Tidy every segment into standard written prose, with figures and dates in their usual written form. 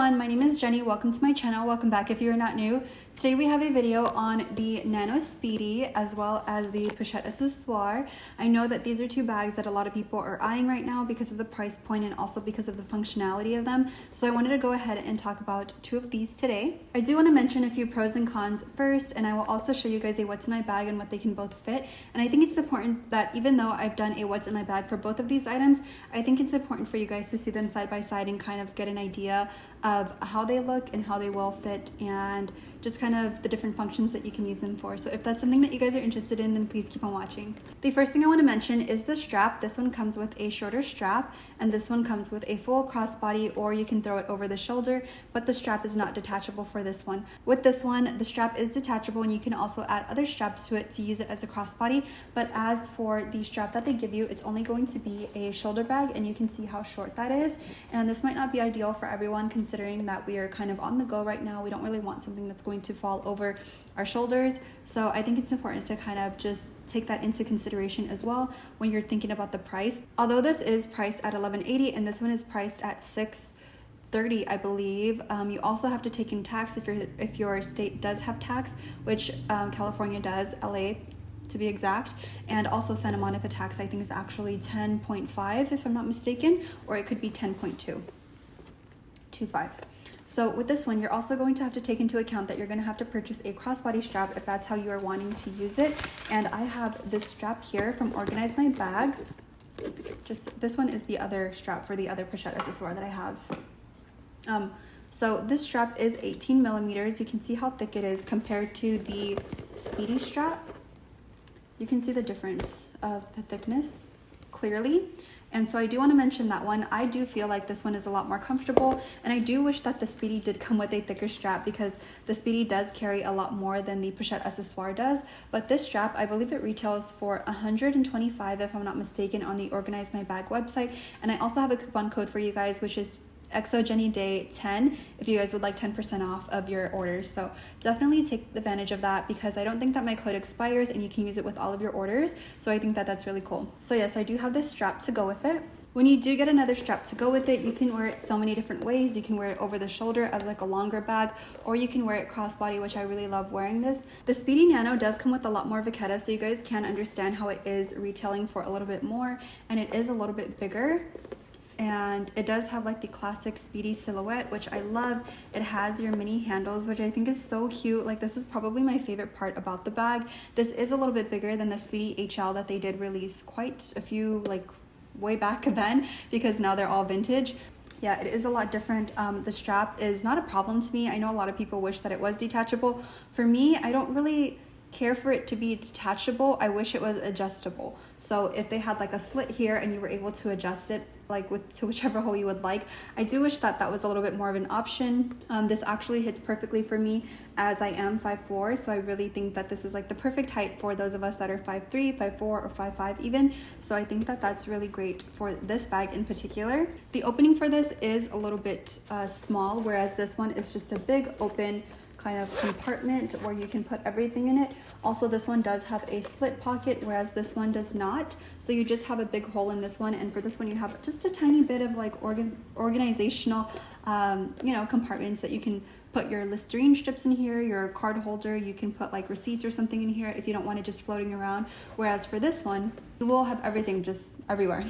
everyone, my name is Jenny. Welcome to my channel. Welcome back if you're not new. Today we have a video on the Nano Speedy as well as the Pochette Soir. I know that these are two bags that a lot of people are eyeing right now because of the price point and also because of the functionality of them. So I wanted to go ahead and talk about two of these today. I do want to mention a few pros and cons first, and I will also show you guys a what's in my bag and what they can both fit. And I think it's important that even though I've done a what's in my bag for both of these items, I think it's important for you guys to see them side by side and kind of get an idea of how they look and how they will fit and just kind of the different functions that you can use them for. So if that's something that you guys are interested in, then please keep on watching. The first thing I want to mention is the strap. This one comes with a shorter strap and this one comes with a full crossbody, or you can throw it over the shoulder, but the strap is not detachable for this one. With this one, the strap is detachable and you can also add other straps to it to use it as a crossbody. But as for the strap that they give you, it's only going to be a shoulder bag, and you can see how short that is. And this might not be ideal for everyone considering that we are kind of on the go right now. We don't really want something that's going to fall over our shoulders. So I think it's important to kind of just take that into consideration as well when you're thinking about the price. Although this is priced at $11.80 and this one is priced at $6.30, I believe. You also have to take in tax if your state does have tax, which California does, LA to be exact, and also Santa Monica tax I think is actually 10.5 if I'm not mistaken, or it could be 10.25. So with this one, you're also going to have to take into account that you're going to have to purchase a crossbody strap if that's how you are wanting to use it. And I have this strap here from Organize My Bag. Just this one is the other strap for the other Pochette Soir that I have. So this strap is 18 millimeters. You can see how thick it is compared to the Speedy strap. You can see the difference of the thickness clearly. And so I do want to mention that one. I do feel like this one is a lot more comfortable, and I do wish that the Speedy did come with a thicker strap because the Speedy does carry a lot more than the Pochette Soir does. But this strap, I believe it retails for $125 if I'm not mistaken on the Organize My Bag website. And I also have a coupon code for you guys, which is xojennydey 10 if you guys would like 10% off of your orders. So definitely take advantage of that because I don't think that my code expires and you can use it with all of your orders. So I think that that's really cool. So yes, I do have this strap to go with it. When you do get another strap to go with it, you can wear it so many different ways. You can wear it over the shoulder as like a longer bag, or you can wear it crossbody, which I really love wearing this. The Speedy Nano does come with a lot more vachetta, so you guys can understand how it is retailing for a little bit more, and it is a little bit bigger. And it does have like the classic Speedy silhouette, which I love. It has your mini handles, which I think is so cute. Like, this is probably my favorite part about the bag. This is a little bit bigger than the Speedy HL that they did release quite a few, like way back then, because now they're all vintage. Yeah, it is a lot different. The strap is not a problem to me. I know a lot of people wish that it was detachable. For me, I don't really care for it to be detachable. I wish it was adjustable. So if they had like a slit here and you were able to adjust it like to whichever hole you would like, I do wish that that was a little bit more of an option. This actually hits perfectly for me as I am 5'4", so I really think that this is like the perfect height for those of us that are 5'3", 5'4", or 5'5" even. So I think that that's really great for this bag in particular. The opening for this is a little bit small, whereas this one is just a big open kind of compartment where you can put everything in it. Also, this one does have a slit pocket, whereas this one does not. So you just have a big hole in this one, and for this one you have just a tiny bit of like organizational you know, compartments that you can put your Listerine strips in here, your card holder, you can put like receipts or something in here if you don't want it just floating around. Whereas for this one, you will have everything just everywhere.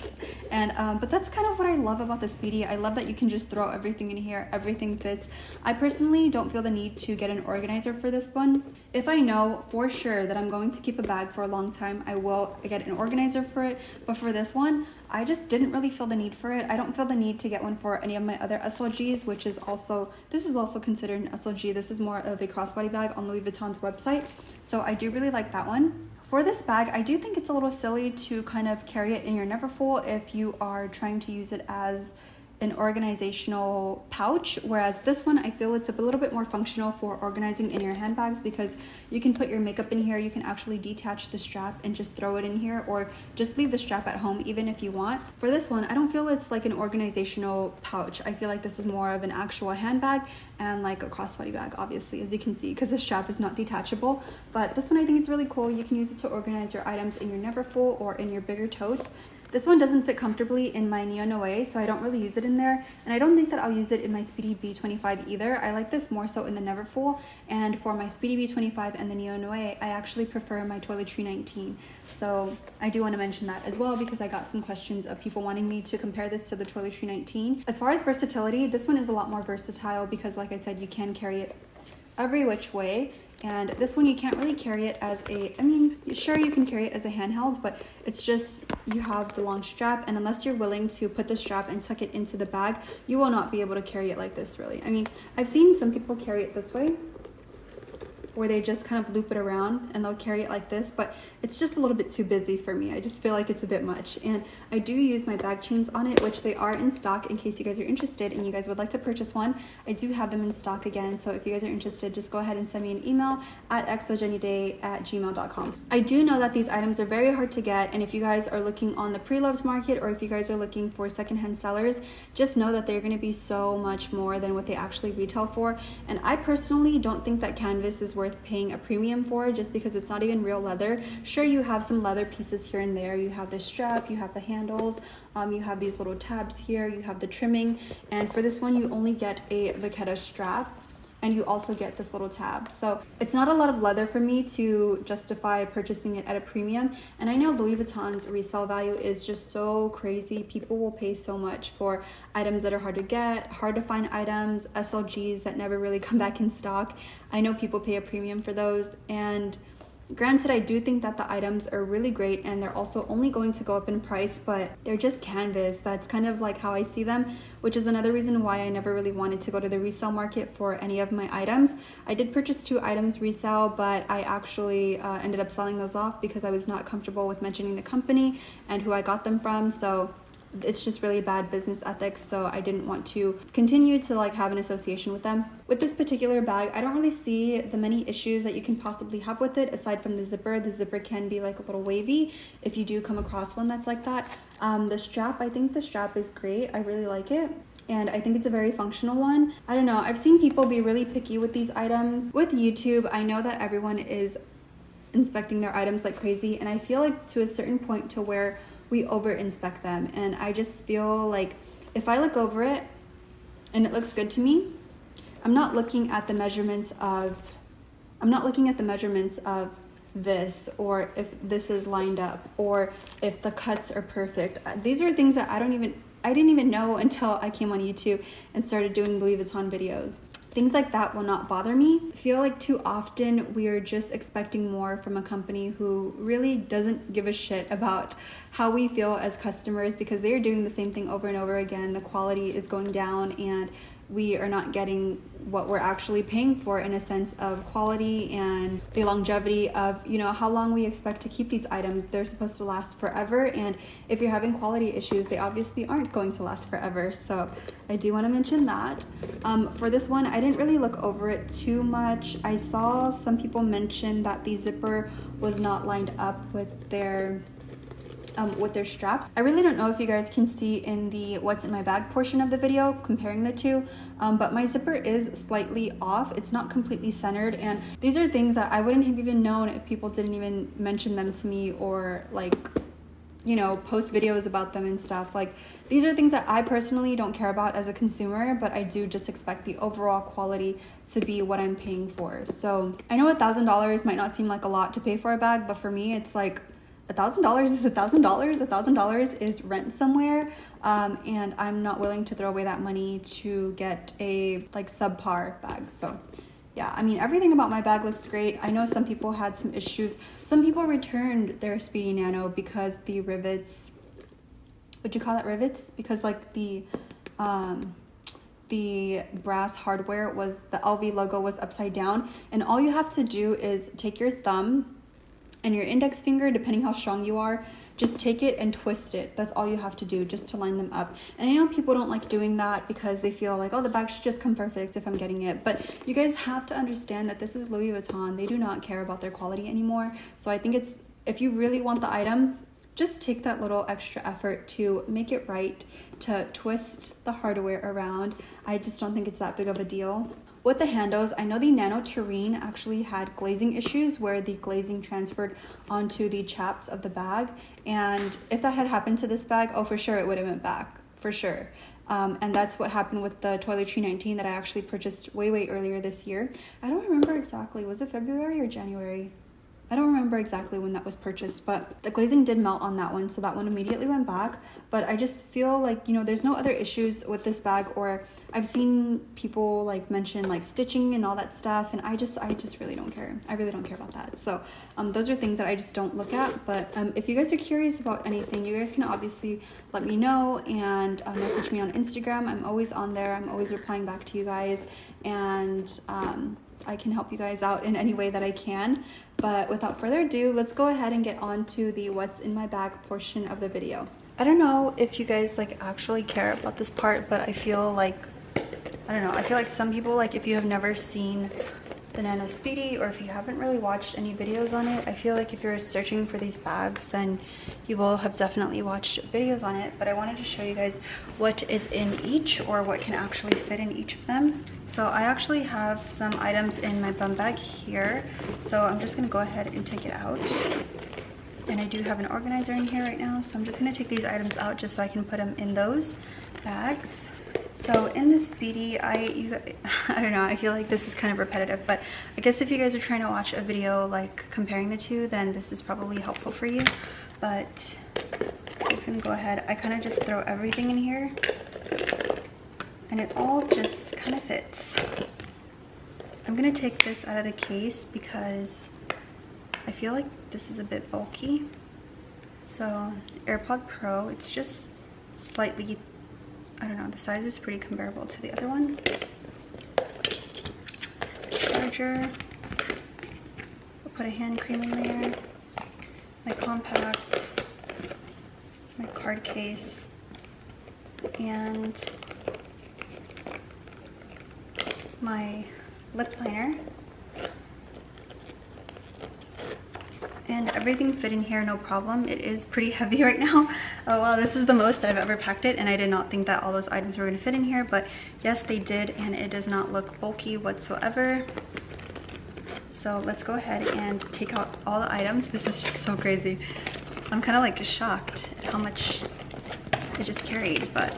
And but that's kind of what I love about the Speedy. I love that you can just throw everything in here, everything fits. I personally don't feel the need to get an organizer for this one. If I know for sure that I'm going to keep a bag for a long time, I will get an organizer for it. But for this one, I just didn't really feel the need for it. I don't feel the need to get one for any of my other SLGs, which is also, this is also considered an SLG. This is more of a crossbody bag on Louis Vuitton's website. So I do really like that one. For this bag, I do think it's a little silly to kind of carry it in your Neverfull if you are trying to use it as an organizational pouch, whereas this one I feel it's a little bit more functional for organizing in your handbags because you can put your makeup in here, you can actually detach the strap and just throw it in here, or just leave the strap at home even if you want. For this one, I don't feel it's like an organizational pouch. I feel like this is more of an actual handbag and like a crossbody bag, obviously, as you can see, because the strap is not detachable. But this one I think it's really cool. You can use it to organize your items in your Neverfull or in your bigger totes. This one doesn't fit comfortably in my Nano Speedy, so I don't really use it in there. And I don't think that I'll use it in my Speedy B25 either. I like this more so in the Neverfull. And for my Speedy B25 and the Nano Speedy, I actually prefer my Toiletry 19. So I do want to mention that as well because I got some questions of people wanting me to compare this to the Toiletry 19. As far as versatility, this one is a lot more versatile because like I said, you can carry it every which way. And this one you can't really carry it as a, I mean, sure you can carry it as a handheld, but it's just, you have the long strap, and unless you're willing to put the strap and tuck it into the bag, you will not be able to carry it like this really. I mean, I've seen some people carry it this way, where they just kind of loop it around and they'll carry it like this, but it's just a little bit too busy for me. I just feel like it's a bit much. And I do use my bag chains on it, which they are in stock in case you guys are interested and you guys would like to purchase one. I do have them in stock again, so if you guys are interested, just go ahead and send me an email at xojennydey@gmail.com. I do know that these items are very hard to get, and if you guys are looking on the pre-loved market or if you guys are looking for secondhand sellers, just know that they're gonna be so much more than what they actually retail for. And I personally don't think that canvas is worth paying a premium for just because it's not even real leather. Sure, you have some leather pieces here and there. You have the strap, you have the handles, you have these little tabs here, you have the trimming, and for this one you only get a vachetta strap and you also get this little tab. So it's not a lot of leather for me to justify purchasing it at a premium. And I know Louis Vuitton's resale value is just so crazy. People will pay so much for items that are hard to get, hard to find items, SLGs that never really come back in stock. I know people pay a premium for those, and granted, I do think that the items are really great and they're also only going to go up in price, but they're just canvas. That's kind of like how I see them, which is another reason why I never really wanted to go to the resale market for any of my items. I did purchase 2 items resale, but I actually ended up selling those off because I was not comfortable with mentioning the company and who I got them from. So it's just really bad business ethics, so I didn't want to continue to like have an association with them. With this particular bag, I don't really see the many issues that you can possibly have with it aside from the zipper. The zipper can be like a little wavy if you do come across one that's like that. The strap, I think the strap is great. I really like it, and I think it's a very functional one. I don't know, I've seen people be really picky with these items. With YouTube, I know that everyone is inspecting their items like crazy, and I feel like to a certain point to where we over inspect them, and I just feel like if I look over it and it looks good to me, I'm not looking at the measurements of this, or if this is lined up, or if the cuts are perfect. These are things that I didn't even know until I came on YouTube and started doing Louis Vuitton videos. Things like that will not bother me. I feel like too often we are just expecting more from a company who really doesn't give a shit about how we feel as customers, because they are doing the same thing over and over again. The quality is going down and we are not getting what we're actually paying for in a sense of quality and the longevity of, you know, how long we expect to keep these items. They're supposed to last forever, and if you're having quality issues, they obviously aren't going to last forever. So I do want to mention that. For this one, I didn't really look over it too much. I saw some people mention that the zipper was not lined up with their straps. I really don't know if you guys can see in the what's in my bag portion of the video comparing the two, but my zipper is slightly off. It's not completely centered, and these are things that I wouldn't have even known if people didn't even mention them to me or like, you know, post videos about them and stuff. Like, these are things that I personally don't care about as a consumer, but I do just expect the overall quality to be what I'm paying for. So I know $1,000 might not seem like a lot to pay for a bag, but for me it's like $1,000 is $1,000. $1,000 is rent somewhere, and I'm not willing to throw away that money to get a like subpar bag. So yeah, I mean, everything about my bag looks great. I know some people had some issues. Some people returned their Speedy Nano because the rivets, would you call it rivets? Because like the brass hardware was, the LV logo was upside down, and all you have to do is take your thumb and your index finger, depending how strong you are, just take it and twist it. That's all you have to do, just to line them up. And I know people don't like doing that because they feel like, oh, the bag should just come perfect if I'm getting it. But you guys have to understand that this is Louis Vuitton. They do not care about their quality anymore. So I think it's, if you really want the item, just take that little extra effort to make it right, to twist the hardware around. I just don't think it's that big of a deal. with the handles, I know the Nano Terrain actually had glazing issues where the glazing transferred onto the chaps of the bag, and if that had happened to this bag, oh for sure it would have went back, for sure. And that's what happened with the Toiletry 19 that I actually purchased way earlier this year. I don't remember exactly, was it February or January? I don't remember exactly when that was purchased, but the glazing did melt on that one, so that one immediately went back. But I just feel like, you know, there's no other issues with this bag, or I've seen people like mention like stitching and all that stuff, and I just really don't care. I really don't care about that. So those are things that I just don't look at. But if you guys are curious about anything, you guys can obviously let me know and message me on Instagram. I'm always on there. I'm always replying back to you guys, and I can help you guys out in any way that I can. But without further ado, let's go ahead and get on to the what's in my bag portion of the video. I don't know if you guys like actually care about this part, but I feel like, I don't know, I feel like some people, like if you have never seen the Nano Speedy, or if you haven't really watched any videos on it, I feel like if you're searching for these bags, then you will have definitely watched videos on it. But I wanted to show you guys what is in each, or what can actually fit in each of them. So I actually have some items in my bum bag here, so I'm just gonna go ahead and take it out. And I do have an organizer in here right now, so I'm just gonna take these items out just so I can put them in those bags. So in the Speedy, I don't know, I feel like this is kind of repetitive, but I guess if you guys are trying to watch a video like comparing the two, then this is probably helpful for you. But I'm just gonna go ahead, I kind of just throw everything in here, and it all just kind of fits. I'm gonna take this out of the case because I feel like this is a bit bulky. So AirPod Pro, it's just slightly, I don't know, the size is pretty comparable to the other one. Charger, I'll put a hand cream in there, my compact, my card case, and my lip liner. And everything fit in here no problem. It is pretty heavy right now. Oh well, this is the most that I've ever packed it, and I did not think that all those items were going to fit in here, but yes they did, and it does not look bulky whatsoever. So let's go ahead and take out all the items. This is just so crazy. I'm kind of like shocked at how much I just carried, but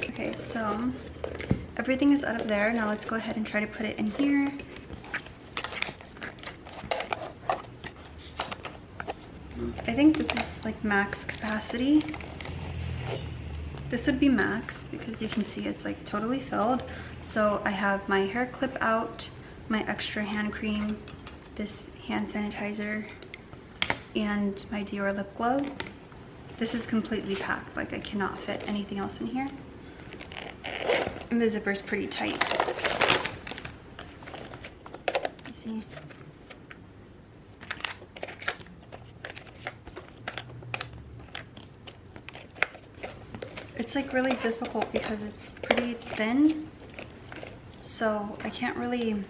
okay, so everything is out of there. Now let's go ahead and try to put it in here. I think this is like max capacity. This would be max because you can see it's like totally filled. So I have my hair clip out, my extra hand cream, this hand sanitizer, and my Dior lip glow. This is completely packed, like I cannot fit anything else in here. And the zipper's pretty tight. You see? It's like really difficult because it's pretty thin, so I can't really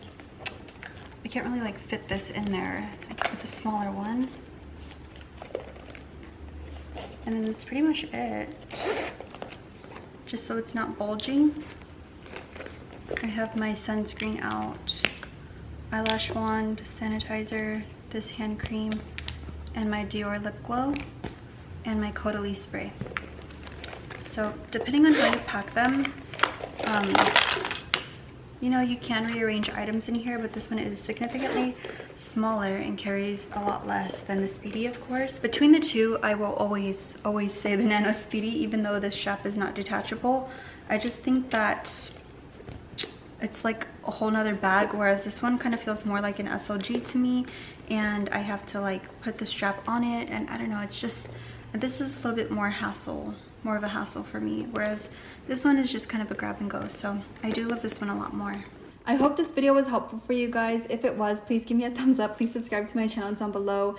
like fit this in there. I can put the smaller one, and then that's pretty much it. Just so it's not bulging. I have my sunscreen out, eyelash wand, sanitizer, this hand cream, and my Dior lip glow, and my Caudalie spray. So depending on how you pack them, you know, you can rearrange items in here, but this one is significantly smaller and carries a lot less than the Speedy, of course. Between the two, I will always say the Nano Speedy, even though this strap is not detachable. I just think that it's like a whole nother bag, whereas this one kind of feels more like an SLG to me, and I have to like put the strap on it, and I don't know, it's just, this is a little bit more of a hassle for me, whereas this one is just kind of a grab and go. So I do love this one a lot more. I hope this video was helpful for you guys. If it was, please give me a thumbs up. Please subscribe to my channel down below.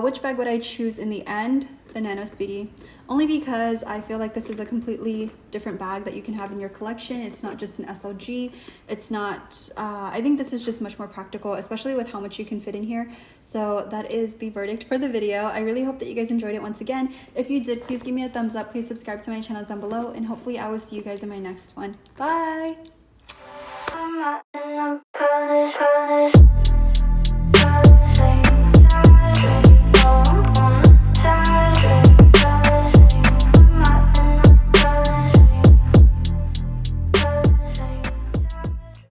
Which bag would I choose in the end? The Nano Speedy. Only because I feel like this is a completely different bag that you can have in your collection. It's not just an SLG. It's not, I think this is just much more practical, especially with how much you can fit in here. So that is the verdict for the video. I really hope that you guys enjoyed it once again. If you did, please give me a thumbs up. Please subscribe to my channel down below, and hopefully I will see you guys in my next one. Bye! in the colors.